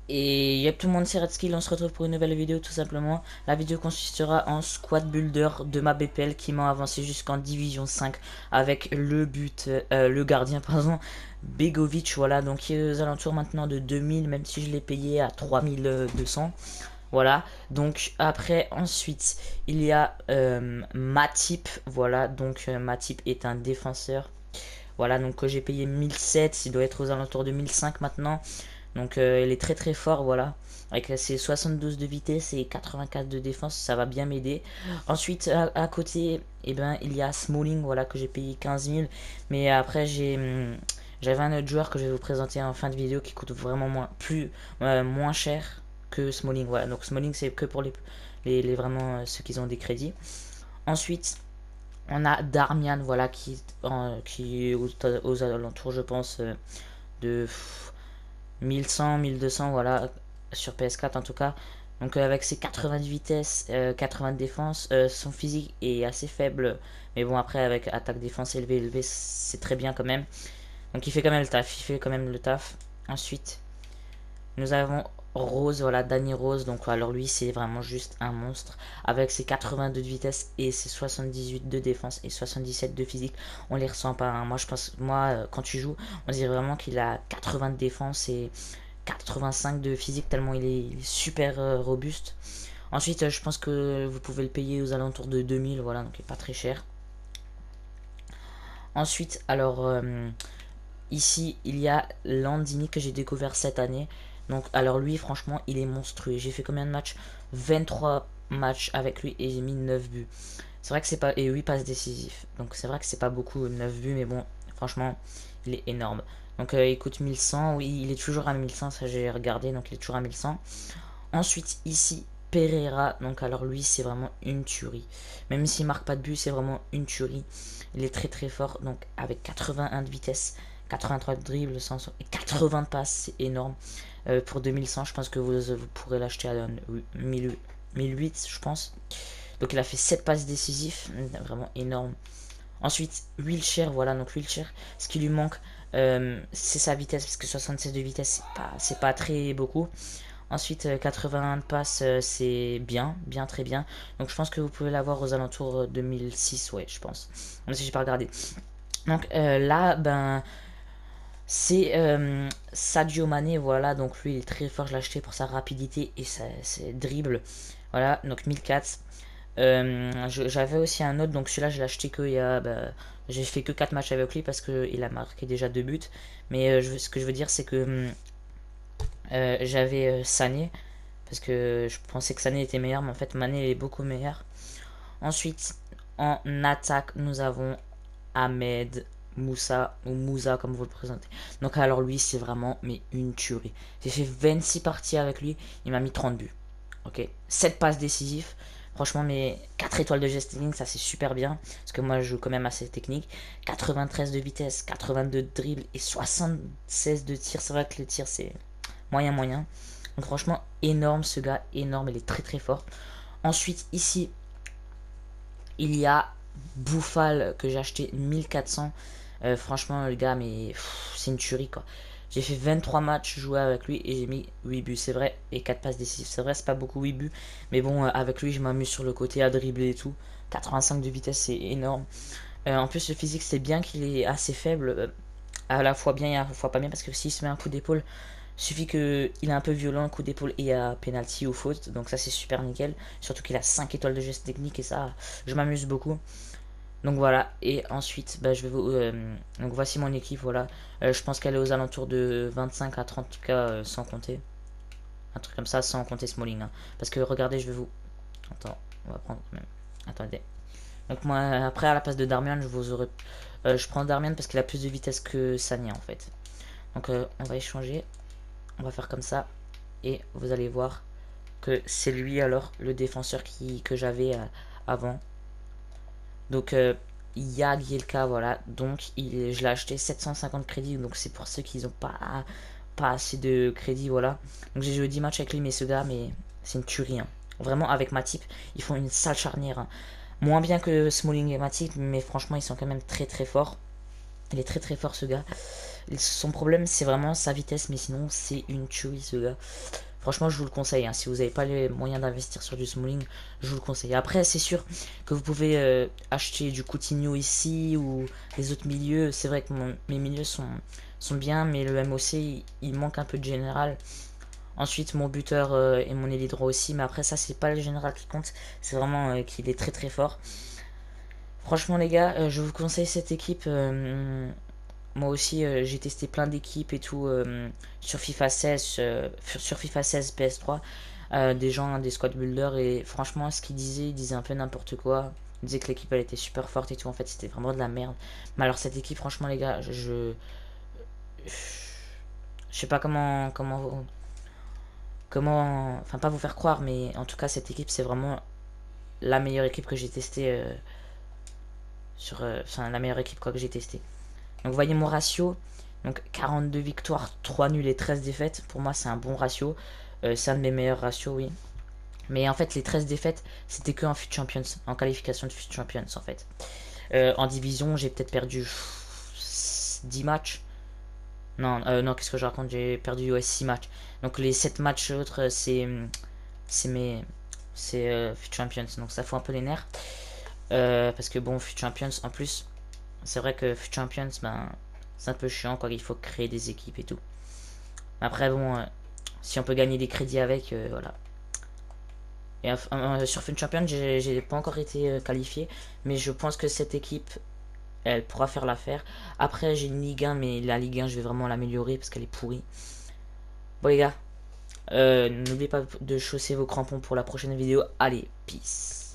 Et yep, tout le monde, c'est Redskill, on se retrouve pour une nouvelle vidéo tout simplement. La vidéo consistera en squad builder de ma BPL qui m'a avancé jusqu'en division 5 avec le gardien, pardon, Begovic, voilà, donc il est aux alentours maintenant de 2000, même si je l'ai payé à 3200. Voilà, donc après, ensuite, il y a Matip, voilà, donc Matip est un défenseur. Voilà, donc que j'ai payé 1007, il doit être aux alentours de 1005 maintenant. Donc il est très très fort, voilà. Avec ses 72 de vitesse et 84 de défense, ça va bien m'aider. Ensuite, à côté, eh ben, il y a Smalling, voilà, que j'ai payé 15 000. Mais après, j'avais un autre joueur que je vais vous présenter en fin de vidéo qui coûte vraiment moins cher que Smalling. Voilà, donc Smalling, c'est que pour vraiment ceux qui ont des crédits. Ensuite, on a Darmian, voilà, qui est aux alentours, je pense, de 1100, 1200, voilà, sur PS4 en tout cas. Donc avec ses 80 de vitesse, 80 de défense, son physique est assez faible. Mais bon, après avec attaque défense élevée, c'est très bien quand même. Donc il fait quand même le taf, il fait quand même le taf. Ensuite, nous avons Rose, voilà, Danny Rose. Donc alors lui, c'est vraiment juste un monstre. Avec ses 82 de vitesse et ses 78 de défense et 77 de physique, on les ressent pas, hein. Moi, je pense, quand tu joues, on dirait vraiment qu'il a 80 de défense et 85 de physique tellement il est super robuste. Ensuite, je pense que vous pouvez le payer aux alentours de 2000, voilà, donc il est pas très cher. Ensuite, alors ici, il y a Landini que j'ai découvert cette année. Donc, alors lui, franchement, il est monstrueux. J'ai fait combien de matchs? 23 matchs avec lui et j'ai mis 9 buts. C'est vrai que c'est pas. Et 8 passes décisifs. Donc, c'est vrai que c'est pas beaucoup, 9 buts, mais bon, franchement, il est énorme. Donc, il coûte 1100. Oui, il est toujours à 1100, ça j'ai regardé, donc il est toujours à 1100. Ensuite, ici, Pereira. Donc, alors lui, c'est vraiment une tuerie. Même s'il marque pas de but, c'est vraiment une tuerie. Il est très très fort. Donc, avec 81 de vitesse, 83 de dribble, 100 et 80 de passes, c'est énorme. Pour 2100, je pense que vous pourrez l'acheter à 1008, je pense. Donc, il a fait 7 passes décisives. Vraiment énorme. Ensuite, Wilshere, voilà, donc Wilshere, ce qui lui manque, c'est sa vitesse, parce que 76 de vitesse, c'est pas très beaucoup. Ensuite, 81 de passe, c'est bien, bien, très bien. Donc, je pense que vous pouvez l'avoir aux alentours de 1006, ouais, je pense. Même si j'ai pas regardé. Donc, là, ben, c'est Sadio Mané, voilà. Donc, lui, il est très fort. Je l'ai acheté pour sa rapidité et ses dribbles. Voilà, donc 1004. J'avais aussi un autre, donc celui-là, je l'ai acheté que il y a. Bah, j'ai fait que 4 matchs avec lui parce qu'il a marqué déjà 2 buts. Mais ce que je veux dire, c'est que j'avais Sané. Parce que je pensais que Sané était meilleur, mais en fait Mané est beaucoup meilleur. Ensuite, en attaque, nous avons Ahmed Moussa, ou Moussa comme vous le présentez. Donc alors lui, c'est vraiment mais une tuerie. J'ai fait 26 parties avec lui, il m'a mis 30 buts. Ok, 7 passes décisives. Franchement, mais 4 étoiles de gesting, ça c'est super bien. Parce que moi, je joue quand même assez technique. 93 de vitesse, 82 de dribble et 76 de tir. C'est vrai que le tir, c'est moyen moyen. Donc franchement, énorme ce gars, énorme, il est très très fort. Ensuite, ici, il y a Bouffal que j'ai acheté 1400. Franchement, le gars, mais c'est une tuerie quoi. J'ai fait 23 matchs joués avec lui et j'ai mis 8 buts, c'est vrai, et 4 passes décisives. C'est vrai, c'est pas beaucoup 8 buts, mais bon, avec lui, je m'amuse sur le côté à dribbler et tout. 85 de vitesse, c'est énorme. En plus, le physique, c'est bien qu'il est assez faible, à la fois bien et à la fois pas bien, parce que s'il se met un coup d'épaule, suffit qu'il est un peu violent, un coup d'épaule et à penalty ou faute. Donc ça c'est super nickel. Surtout qu'il a 5 étoiles de geste technique et ça, je m'amuse beaucoup. Donc voilà. Et ensuite, bah, je vais vous... donc voici mon équipe, voilà. Je pense qu'elle est aux alentours de 25 à 30 cas sans compter. Un truc comme ça sans compter Smalling, hein. Parce que regardez, je vais vous... Attends, on va prendre même. Attendez. Donc moi, après à la place de Darmian, je prends Darmian parce qu'il a plus de vitesse que Sanya en fait. Donc on va échanger. On va faire comme ça. Et vous allez voir que c'est lui alors le défenseur que j'avais avant. Donc Yagielka, voilà. Donc je l'ai acheté 750 crédits. Donc c'est pour ceux qui n'ont pas assez de crédits, voilà. Donc j'ai joué 10 matchs avec lui, mais ce gars, mais c'est une tuerie, hein. Vraiment, avec Matip, ils font une sale charnière, hein. Moins bien que Smalling et Matip, mais franchement, ils sont quand même très très forts. Il est très très fort ce gars. Son problème, c'est vraiment sa vitesse, mais sinon, c'est une tuerie, ce gars. Franchement, je vous le conseille, hein. Si vous n'avez pas les moyens d'investir sur du Smalling, je vous le conseille. Après, c'est sûr que vous pouvez acheter du Coutinho ici ou les autres milieux. C'est vrai que mes milieux sont bien, mais le MOC, il manque un peu de général. Ensuite, mon buteur et mon ailier droit aussi. Mais après, ça, c'est pas le général qui compte. C'est vraiment qu'il est très très fort. Franchement, les gars, je vous conseille cette équipe. Moi aussi, j'ai testé plein d'équipes et tout sur FIFA 16, sur FIFA 16 PS3. Des gens, des squad builders. Et franchement, ce qu'ils disaient, ils disaient un peu n'importe quoi. Ils disaient que l'équipe elle était super forte et tout. En fait, c'était vraiment de la merde. Mais alors, cette équipe, franchement, les gars, je sais pas comment, enfin, pas vous faire croire, mais en tout cas, cette équipe, c'est vraiment la meilleure équipe que j'ai testée enfin, la meilleure équipe quoi que j'ai testée. Donc, vous voyez mon ratio. Donc, 42 victoires, 3 nuls et 13 défaites. Pour moi, c'est un bon ratio. C'est un de mes meilleurs ratios, oui. Mais en fait, les 13 défaites, c'était que en FUT Champions, en qualification de FUT Champions, en fait. En division, j'ai peut-être perdu 10 matchs. Non, non, qu'est-ce que je raconte? J'ai perdu, ouais, 6 matchs. Donc, les 7 matchs autres, c'est mes. C'est FUT Champions. Donc, ça fout un peu les nerfs. Parce que bon, FUT Champions, en plus, c'est vrai que FUT Champions, ben, c'est un peu chiant, quoi. Il faut créer des équipes et tout. Après, bon, si on peut gagner des crédits avec, voilà. Et sur FUT Champions, j'ai pas encore été qualifié, mais je pense que cette équipe, elle pourra faire l'affaire. Après, j'ai une Ligue 1, mais la Ligue 1, je vais vraiment l'améliorer parce qu'elle est pourrie. Bon, les gars, n'oubliez pas de chausser vos crampons pour la prochaine vidéo. Allez, peace.